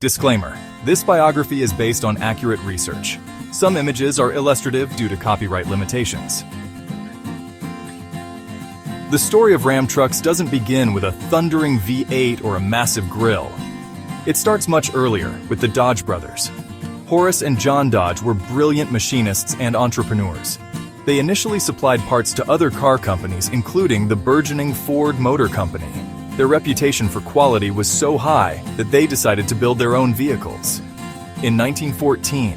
Disclaimer: this biography is based on accurate research. Some images are illustrative due to copyright limitations. The story of Ram trucks doesn't begin with a thundering V8 or a massive grille. It starts much earlier with the Dodge brothers. Horace and John Dodge were brilliant machinists and entrepreneurs. They initially supplied parts to other car companies, including the burgeoning Ford Motor Company. Their reputation for quality was so high that they decided to build their own vehicles. In 1914,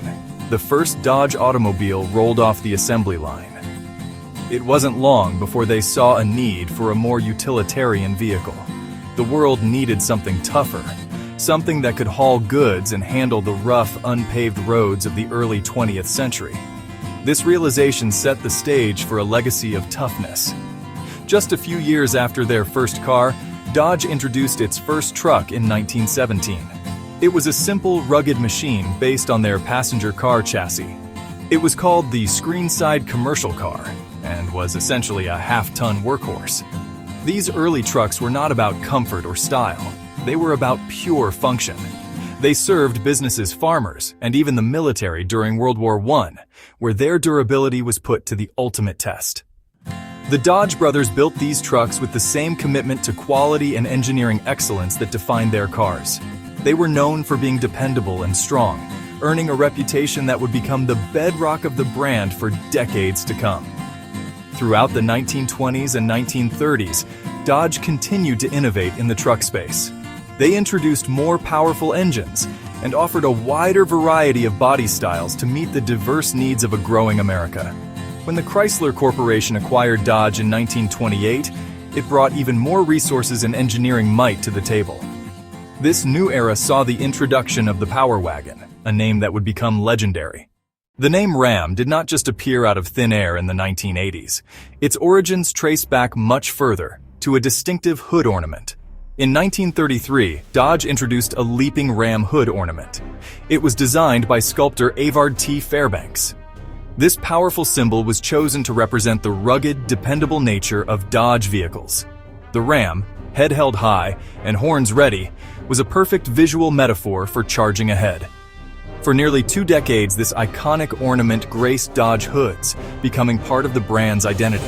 the first Dodge automobile rolled off the assembly line. It wasn't long before they saw a need for a more utilitarian vehicle. The world needed something tougher, something that could haul goods and handle the rough, unpaved roads of the early 20th century. This realization set the stage for a legacy of toughness. Just a few years after their first car, Dodge introduced its first truck in 1917. It was a simple, rugged machine based on their passenger car chassis. It was called the screen-side commercial car and was essentially a half-ton workhorse. These early trucks were not about comfort or style. They were about pure function. They served businesses, farmers, and even the military during World War I, where their durability was put to the ultimate test. The Dodge brothers built these trucks with the same commitment to quality and engineering excellence that defined their cars. They were known for being dependable and strong, earning a reputation that would become the bedrock of the brand for decades to come. Throughout the 1920s and 1930s, Dodge continued to innovate in the truck space. They introduced more powerful engines and offered a wider variety of body styles to meet the diverse needs of a growing America. When the Chrysler Corporation acquired Dodge in 1928, it brought even more resources and engineering might to the table. This new era saw the introduction of the Power Wagon, a name that would become legendary. The name Ram did not just appear out of thin air in the 1980s. Its origins trace back much further, to a distinctive hood ornament. In 1933, Dodge introduced a leaping ram hood ornament. It was designed by sculptor Avard T. Fairbanks. This powerful symbol was chosen to represent the rugged, dependable nature of Dodge vehicles. The ram, head held high and horns ready, was a perfect visual metaphor for charging ahead. For nearly 2 decades, this iconic ornament graced Dodge hoods, becoming part of the brand's identity.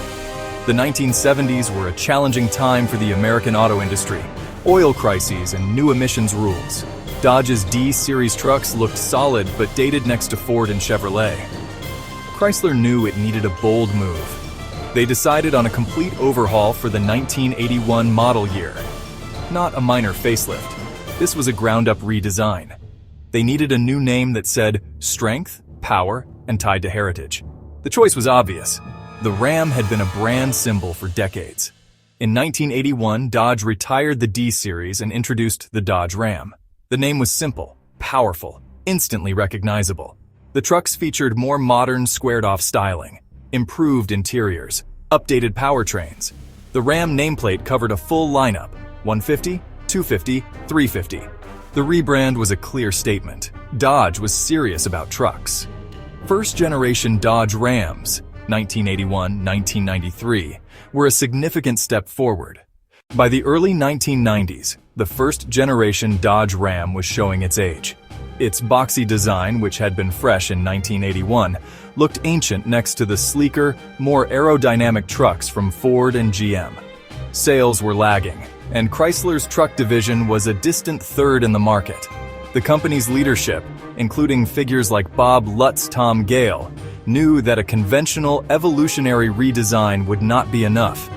The 1970s were a challenging time for the American auto industry. Oil crises and new emissions rules. Dodge's D-Series trucks looked solid but dated next to Ford and Chevrolet. Chrysler knew it needed a bold move. They decided on a complete overhaul for the 1981 model year. Not a minor facelift. This was a ground-up redesign. They needed a new name that said strength, power, and tied to heritage. The choice was obvious. The Ram had been a brand symbol for decades. In 1981, Dodge retired the D-Series and introduced the Dodge Ram. The name was simple, powerful, instantly recognizable. The trucks featured more modern, squared-off styling, improved interiors, updated powertrains. The Ram nameplate covered a full lineup: 150, 250, 350. The rebrand was a clear statement. Dodge was serious about trucks. First-generation Dodge Rams, 1981-1993, were a significant step forward. By the early 1990s, the first-generation Dodge Ram was showing its age. Its boxy design, which had been fresh in 1981, looked ancient next to the sleeker, more aerodynamic trucks from Ford and GM. Sales were lagging, and Chrysler's truck division was a distant third in the market. The company's leadership, including figures like Bob Lutz, Tom Gale, knew that a conventional, evolutionary redesign would not be enough.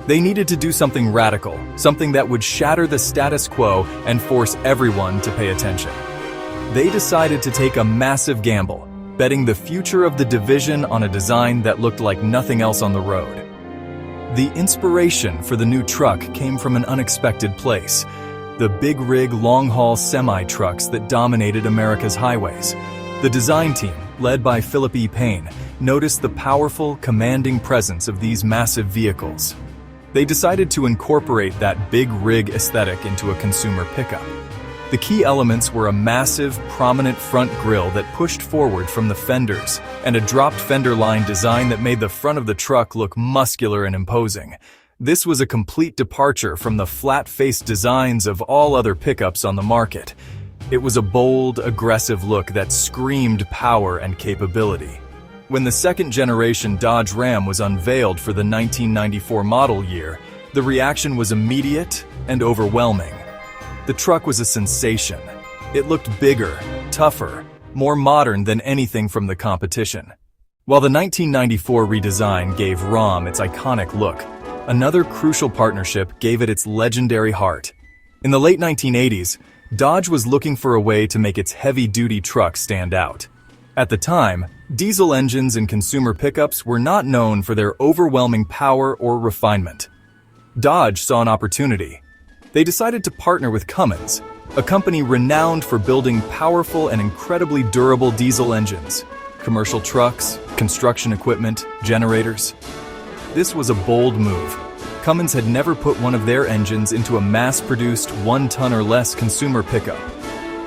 They needed to do something radical, something that would shatter the status quo and force everyone to pay attention. They decided to take a massive gamble, betting the future of the division on a design that looked like nothing else on the road. The inspiration for the new truck came from an unexpected place: the big rig long-haul semi-trucks that dominated America's highways. The design team, led by Philip E. Payne, noticed the powerful, commanding presence of these massive vehicles. They decided to incorporate that big rig aesthetic into a consumer pickup. The key elements were a massive, prominent front grille that pushed forward from the fenders, and a dropped fender line design that made the front of the truck look muscular and imposing. This was a complete departure from the flat-faced designs of all other pickups on the market. It was a bold, aggressive look that screamed power and capability. When the second-generation Dodge Ram was unveiled for the 1994 model year, the reaction was immediate and overwhelming. The truck was a sensation. It looked bigger, tougher, more modern than anything from the competition. While the 1994 redesign gave Ram its iconic look, another crucial partnership gave it its legendary heart. In the late 1980s, Dodge was looking for a way to make its heavy-duty truck stand out. At the time, diesel engines in consumer pickups were not known for their overwhelming power or refinement. Dodge saw an opportunity. They decided to partner with Cummins, a company renowned for building powerful and incredibly durable diesel engines, commercial trucks, construction equipment, generators. This was a bold move. Cummins had never put one of their engines into a mass-produced 1-ton or less consumer pickup.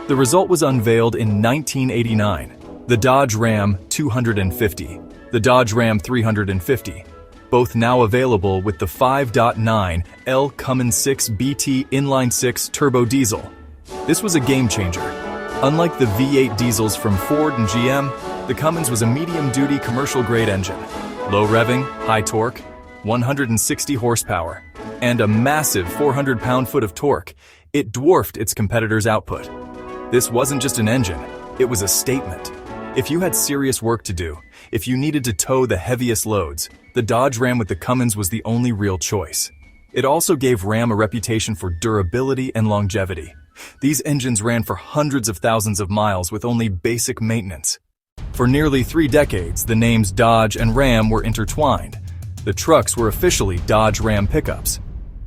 The result was unveiled in 1989, the Dodge Ram 250, the Dodge Ram 350, both now available with the 5.9 L Cummins 6 BT inline-6 turbo diesel. This was a game-changer. Unlike the V8 diesels from Ford and GM, the Cummins was a medium-duty commercial-grade engine. Low revving, high torque, 160 horsepower, and a massive 400 pound-foot of torque. It dwarfed its competitors' output. This wasn't just an engine, it was a statement. If you had serious work to do, if you needed to tow the heaviest loads, the Dodge Ram with the Cummins was the only real choice. It also gave Ram a reputation for durability and longevity. These engines ran for hundreds of thousands of miles with only basic maintenance. For nearly 3 decades, the names Dodge and Ram were intertwined. The trucks were officially Dodge Ram pickups.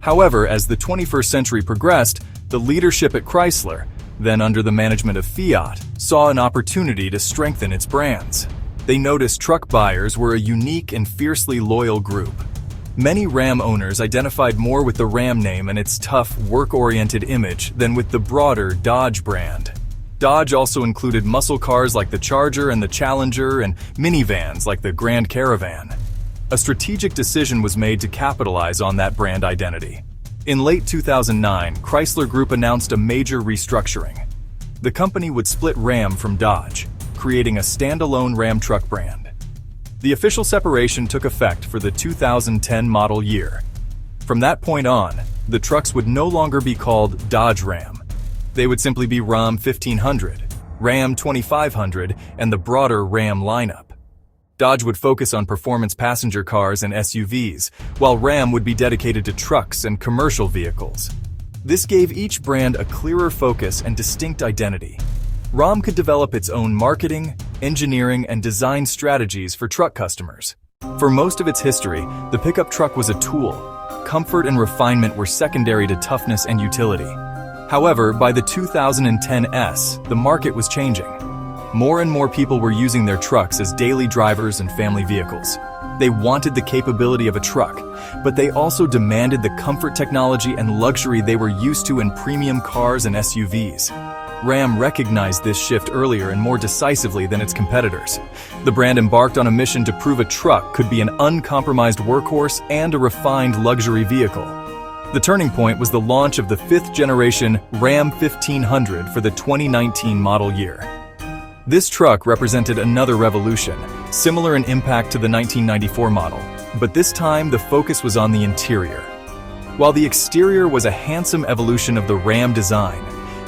However, as the 21st century progressed, the leadership at Chrysler, then under the management of Fiat, saw an opportunity to strengthen its brands. They noticed truck buyers were a unique and fiercely loyal group. Many Ram owners identified more with the Ram name and its tough, work-oriented image than with the broader Dodge brand. Dodge also included muscle cars like the Charger and the Challenger and minivans like the Grand Caravan. A strategic decision was made to capitalize on that brand identity. In late 2009, Chrysler Group announced a major restructuring. The company would split Ram from Dodge, creating a standalone Ram truck brand. The official separation took effect for the 2010 model year. From that point on, the trucks would no longer be called Dodge Ram. They would simply be Ram 1500, Ram 2500, and the broader Ram lineup. Dodge would focus on performance passenger cars and SUVs, while Ram would be dedicated to trucks and commercial vehicles. This gave each brand a clearer focus and distinct identity. Ram could develop its own marketing, engineering, and design strategies for truck customers. For most of its history, the pickup truck was a tool. Comfort and refinement were secondary to toughness and utility. However, by the 2010 S, the market was changing. More and more people were using their trucks as daily drivers and family vehicles. They wanted the capability of a truck, but they also demanded the comfort, technology, and luxury they were used to in premium cars and SUVs. Ram recognized this shift earlier and more decisively than its competitors. The brand embarked on a mission to prove a truck could be an uncompromised workhorse and a refined luxury vehicle. The turning point was the launch of the 5th-generation Ram 1500 for the 2019 model year. This truck represented another revolution, similar in impact to the 1994 model, but this time the focus was on the interior. While the exterior was a handsome evolution of the Ram design,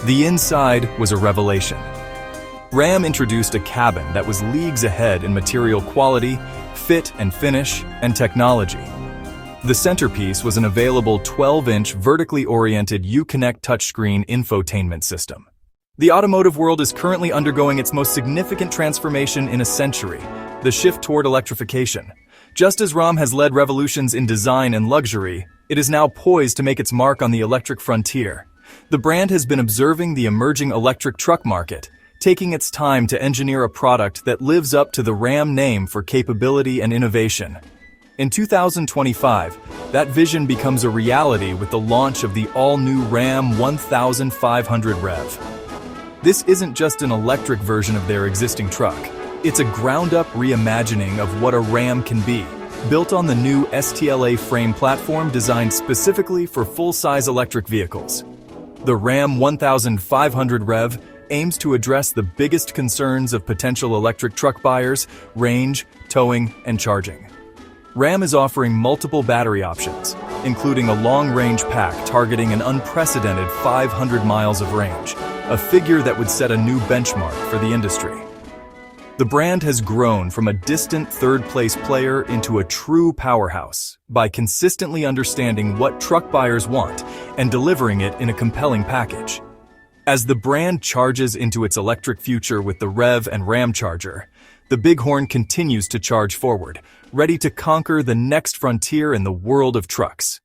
the inside was a revelation. Ram introduced a cabin that was leagues ahead in material quality, fit and finish, and technology. The centerpiece was an available 12-inch vertically oriented Uconnect touchscreen infotainment system. The automotive world is currently undergoing its most significant transformation in a century, the shift toward electrification. Just as Ram has led revolutions in design and luxury, it is now poised to make its mark on the electric frontier. The brand has been observing the emerging electric truck market, taking its time to engineer a product that lives up to the Ram name for capability and innovation. In 2025, that vision becomes a reality with the launch of the all-new Ram 1500 REV. This isn't just an electric version of their existing truck. It's a ground-up reimagining of what a Ram can be, built on the new STLA frame platform designed specifically for full-size electric vehicles. The Ram 1500 REV aims to address the biggest concerns of potential electric truck buyers: range, towing, and charging. Ram is offering multiple battery options, including a long-range pack targeting an unprecedented 500 miles of range, a figure that would set a new benchmark for the industry. The brand has grown from a distant third-place player into a true powerhouse by consistently understanding what truck buyers want and delivering it in a compelling package. As the brand charges into its electric future with the Rev and Ram charger, the Bighorn continues to charge forward, ready to conquer the next frontier in the world of trucks.